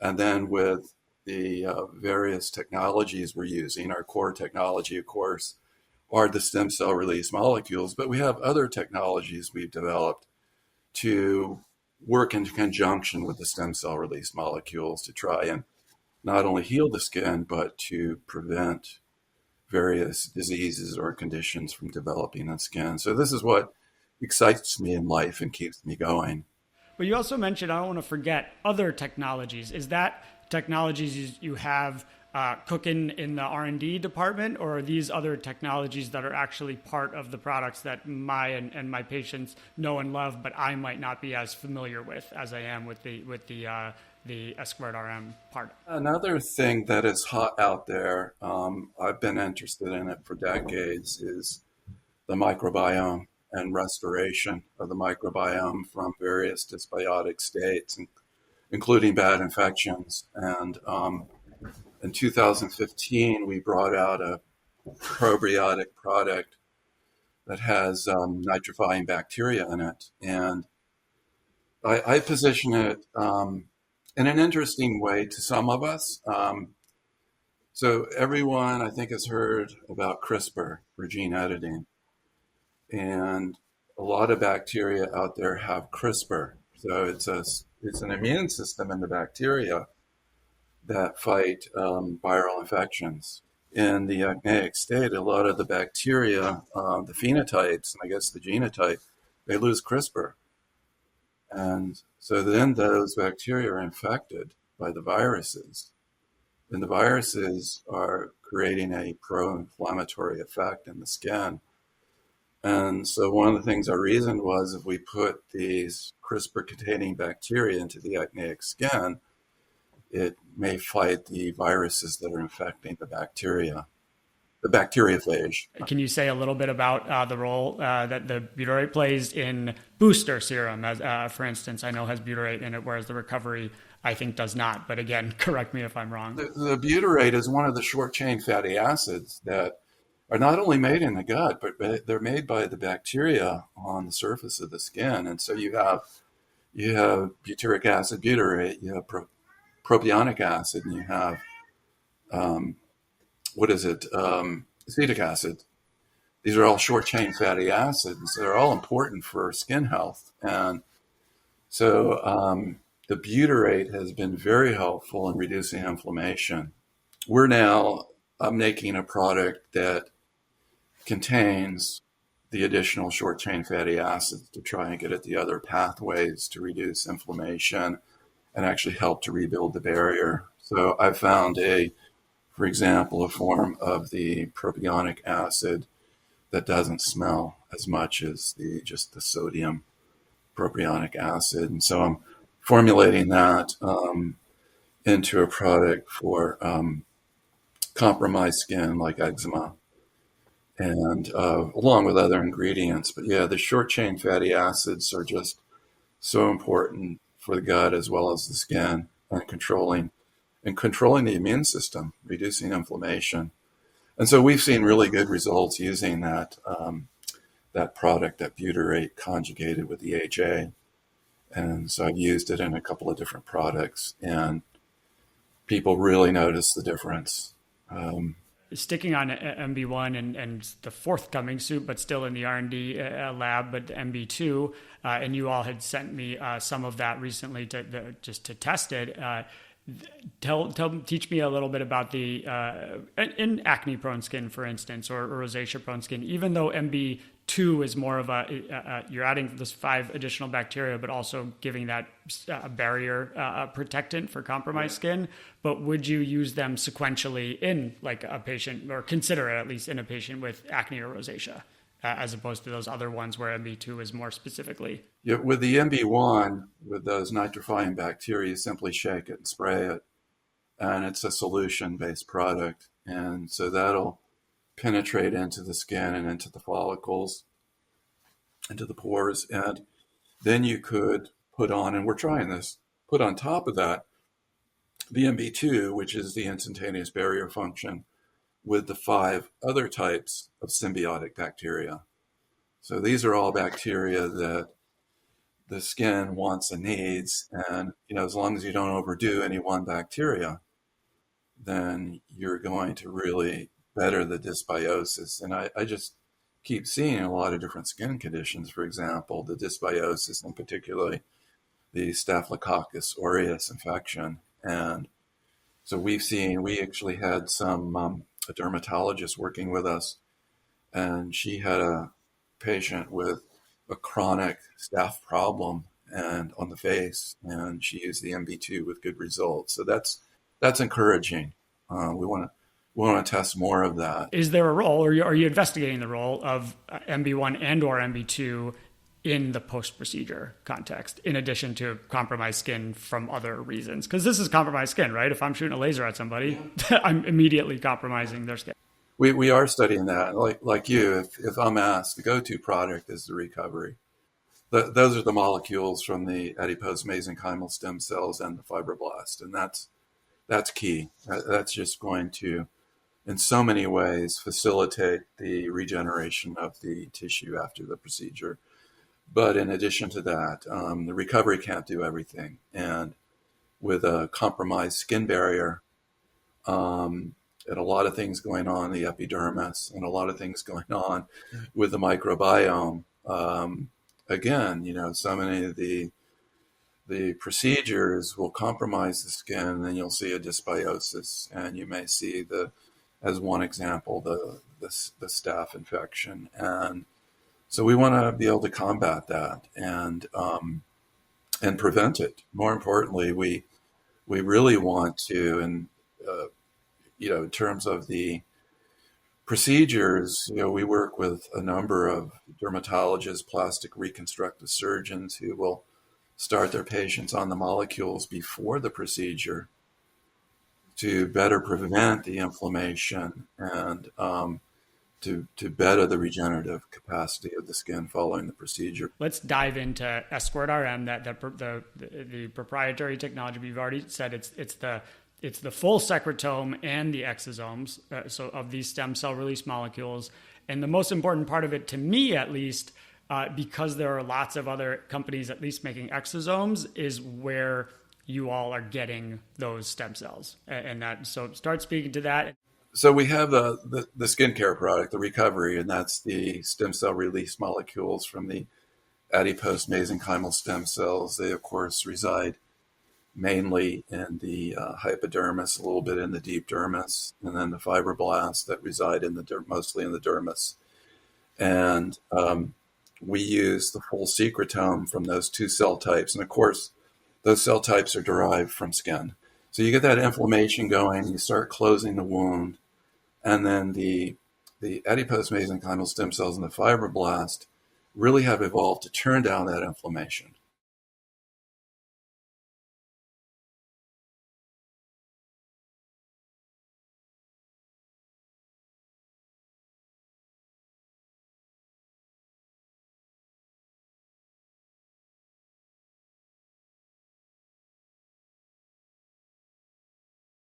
And then with the various technologies we're using, our core technology, of course, are the stem cell release molecules, but we have other technologies we've developed to work in conjunction with the stem cell release molecules to try and not only heal the skin, but to prevent various diseases or conditions from developing in skin. So this is what excites me in life and keeps me going. But you also mentioned, I don't want to forget, other technologies. Is that technologies you have cooking in the R&D department, or are these other technologies that are actually part of the products that and my patients know and love, but I might not be as familiar with as I am with the S²RM part? Another thing that is hot out there, I've been interested in it for decades, is the microbiome and restoration of the microbiome from various dysbiotic states, including bad infections. And in 2015, we brought out a probiotic product that has nitrifying bacteria in it. And I position it in an interesting way to some of us. So everyone, I think, has heard about CRISPR for gene editing. And a lot of bacteria out there have CRISPR. So it's an immune system in the bacteria that fight viral infections. In the acneic state, a lot of the bacteria, the phenotypes, and I guess the genotype, they lose CRISPR. And so then those bacteria are infected by the viruses. And the viruses are creating a pro-inflammatory effect in the skin. And so one of the things I reasoned was if we put these CRISPR-containing bacteria into the acneic skin, it may fight the viruses that are infecting the bacteria, the bacteriophage. Can you say a little bit about the role that the butyrate plays in booster serum, as, for instance, I know has butyrate in it, whereas the recovery, I think, does not. But again, correct me if I'm wrong. The butyrate is one of the short-chain fatty acids that are not only made in the gut, but they're made by the bacteria on the surface of the skin. And so you have butyric acid, butyrate, you have propionic acid, and you have acetic acid. These are all short chain fatty acids. They're all important for skin health. And so the butyrate has been very helpful in reducing inflammation. I'm making a product that contains the additional short chain fatty acids to try and get at the other pathways to reduce inflammation and actually help to rebuild the barrier. So I found for example, a form of the propionic acid that doesn't smell as much as just the sodium propionic acid. And so I'm formulating that into a product for compromised skin like eczema, and along with other ingredients. But yeah, the short chain fatty acids are just so important for the gut as well as the skin, and controlling the immune system, reducing inflammation. And so we've seen really good results using that product, that butyrate conjugated with EHA. And so I've used it in a couple of different products, and people really notice the difference. Sticking on MB1 and the forthcoming suit, but still in the R&D lab, but MB2, and you all had sent me some of that recently just to test it. Teach me a little bit about the in acne-prone skin, for instance, or rosacea-prone skin. Even though MB2 is more of you're adding this 5 additional bacteria, but also giving that barrier protectant for compromised skin. But would you use them sequentially in like a patient, or consider it at least in a patient with acne or rosacea, as opposed to those other ones where MB2 is more specifically? Yeah, with the MB1, with those nitrifying bacteria, you simply shake it and spray it, and it's a solution-based product. And so that'll penetrate into the skin and into the follicles, into the pores. And then you could put on, and we're trying this, put on top of that the MB2, which is the instantaneous barrier function, with the 5 other types of symbiotic bacteria. So these are all bacteria that the skin wants and needs. And, as long as you don't overdo any one bacteria, then you're going to really better the dysbiosis. And I just keep seeing a lot of different skin conditions, for example, the dysbiosis and particularly the Staphylococcus aureus infection. And so we actually had a dermatologist working with us, and she had a patient with a chronic staph problem and on the face, and she used the MB2 with good results. So that's encouraging. We want to test more of that. Is there a role, or are you investigating the role of MB1 and or MB2 in the post-procedure context, in addition to compromised skin from other reasons? Because this is compromised skin, right? If I'm shooting a laser at somebody, I'm immediately compromising their skin. We are studying that. Like you, if I'm asked, the go-to product is the recovery. Those are the molecules from the adipose mesenchymal stem cells and the fibroblast, and that's key. That's just going to, in so many ways, facilitate the regeneration of the tissue after the procedure. But in addition to that, the recovery can't do everything. And with a compromised skin barrier, and a lot of things going on in the epidermis, and a lot of things going on with the microbiome. Again, so many of the procedures will compromise the skin, and then you'll see a dysbiosis, and you may see as one example, the staph infection. And so we want to be able to combat that and prevent it. More importantly, we really want to, and in terms of the procedures, we work with a number of dermatologists, plastic reconstructive surgeons who will start their patients on the molecules before the procedure to better prevent the inflammation and to better the regenerative capacity of the skin following the procedure. Let's dive into S²RM, the proprietary technology. We've already said it's the full secretome and the exosomes, so of these stem cell release molecules. And the most important part of it, to me at least, because there are lots of other companies at least making exosomes, is where you all are getting those stem cells. So start speaking to that. So we have the skincare product, the recovery, and that's the stem cell release molecules from the adipose mesenchymal stem cells. They, of course, reside mainly in the hypodermis, a little bit in the deep dermis, and then the fibroblasts that reside mostly in the dermis. And we use the full secretome from those two cell types. And of course, those cell types are derived from skin. So you get that inflammation going, you start closing the wound, and then the adipose mesenchymal stem cells and the fibroblast really have evolved to turn down that inflammation.